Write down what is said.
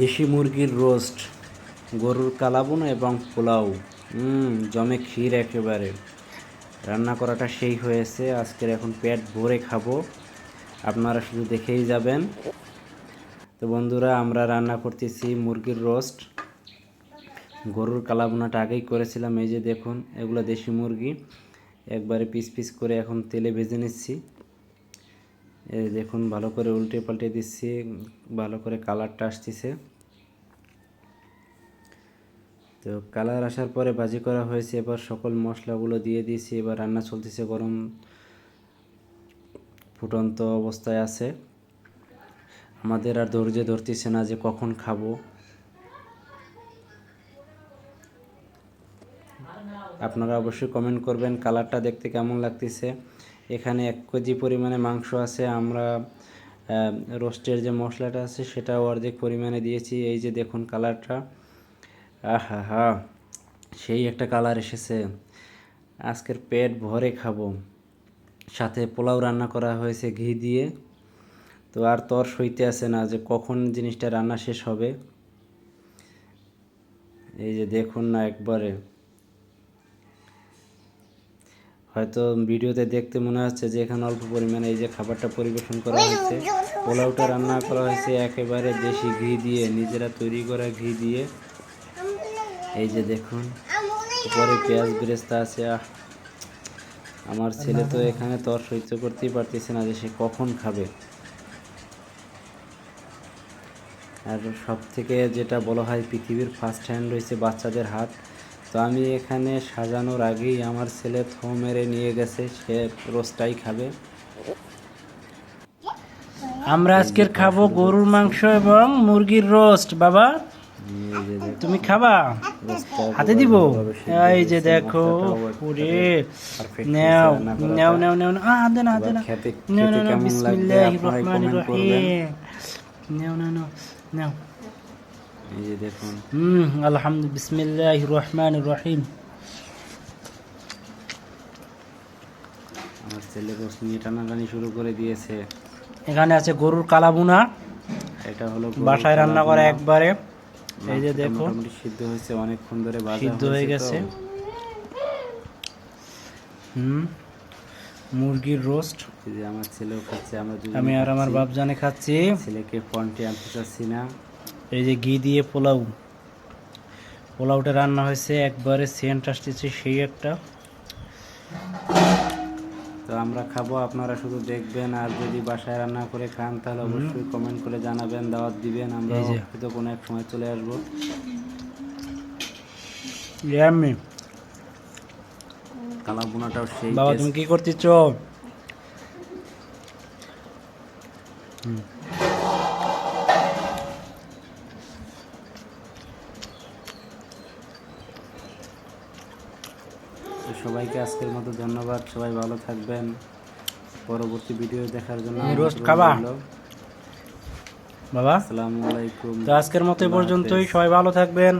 দেশি মুরগির রোস্ট, গরুর কালাভুনা এবং পোলাও, জমে ক্ষীর একেবারে। রান্না করাটা সেই হয়েছে। আজকের এখন পেট ভরে খাবো, আপনারা শুধু দেখেই যাবেন। তো বন্ধুরা, আমরা রান্না করতেছি মুরগির রোস্ট। গরুর কালাভুনাটা আগেই করেছিলাম। এই যে দেখুন, এগুলো দেশি মুরগি, একবারে পিস পিস করে এখন তেলে ভেজে নিচ্ছি। এই দেখুন, ভালো করে উল্টে পাল্টে দিচ্ছি, ভালো করে কালারটা আসতেছে। তো কালার আসার পরে ভাজি করা হয়েছে। এবার সকল মশলাগুলো দিয়ে দিয়েছি। এবার রান্না চলতেছে, গরম ফুটন্ত অবস্থায় আছে। আমাদের আর ধৈর্য ধরতেছে না যে কখন খাবো। আপনারা অবশ্যই কমেন্ট করবেন কালারটা দেখতে কেমন লাগতেছে। এখানে 1 কেজি পরিমাণে মাংস আছে। আমরা রোস্টের যে মশলাটা আছে সেটাও অর্ধেক পরিমাণে দিয়েছি। এই যে দেখুন কালারটা, আহা হা, সেই একটা কালার এসেছে। আজকের পেট ভরে খাবো। সাথে পোলাও রান্না করা হয়েছে ঘি দিয়ে। তো আর তর সইতে আসে না যে কখন জিনিসটা রান্না শেষ হবে। এই যে দেখুন না, একবারে হয়তো ভিডিওতে দেখতে মনে হচ্ছে যে এখানে অল্প পরিমাণে এই যে খাবারটা পরিবেশন করা হয়েছে। পোলাওটা রান্না করা হয়েছে একেবারে দেশি ঘি দিয়ে, নিজেরা তৈরি করা ঘি দিয়ে। এই যে দেখুন, উপরে পেঁয়াজ বেরেস্তা আছে। আমার ছেলে তো এখানে তর সহ্য করতেই পারতেছে না যে সে কখন খাবে। আর সব থেকে যেটা বলা হয় পৃথিবীর ফার্স্ট হ্যান্ড রয়েছে বাচ্চাদের হাত। তো আমি এখানে সাজানোর আগেই আমার ছেলে থো মেরে নিয়ে গেছে, সে রোস্টটাই খাবে। আমরা আজকের খাবো গরুর মাংস এবং মুরগির রোস্ট। বাবা, তুমি খাবা? হাতে দিব। এই যে দেখো, ওরে নাও নাও নাও নাও, হাতে না হাতে না, নাও নাও নাও, বিসমিল্লাহির রহমানির রহিম, নাও নাও নাও নাও। এই যে দেখুন, আলহামদুলিল্লাহ, বিসমিল্লাহির রহমানির রহিম। আমার ছেলে রোস্ট নিয়ে টানাটানি শুরু করে দিয়েছে। এখানে আছে গরুর কালাভুনা, এটা হলো বাসায় রান্না করা একবারে। এই যে দেখো, মোটামুটি সিদ্ধ হয়েছে, অনেকক্ষণ ধরে ভাজা সিদ্ধ হয়ে গেছে। মুরগির রোস্ট, এই যে আমার ছেলেও খাচ্ছে, আমি আর আমার বাপজানে খাচ্ছি। ছেলেকে ফ্রন্টে আনতে চাচ্ছি না। এই যে ঘি দিয়ে পোলাও, পোলাওটা রান্না হয়েছে, একবারে সেন্ট আসতেছে সেই একটা। তো আমরা খাবো, আপনারা শুধু দেখবেন। আর যদি বাসায় রান্না করে খান তাহলে অবশ্যই কমেন্ট করে জানাবেন, দাওয়াত দিবেন। আমরা হয়তো কোনো এক সময় চলে আসবো। কালাভুনাটাও সেই। বাবা, তুমি কি করতেছ? সবাইকে আজকের মতো ধন্যবাদ। সবাই ভালো থাকবেন। পরবর্তী ভিডিও দেখার জন্য রোস্ট খাবা বাবা? আসসালামু আলাইকুম। তো আজকের মতো এই পর্যন্তই। সবাই ভালো থাকবেন।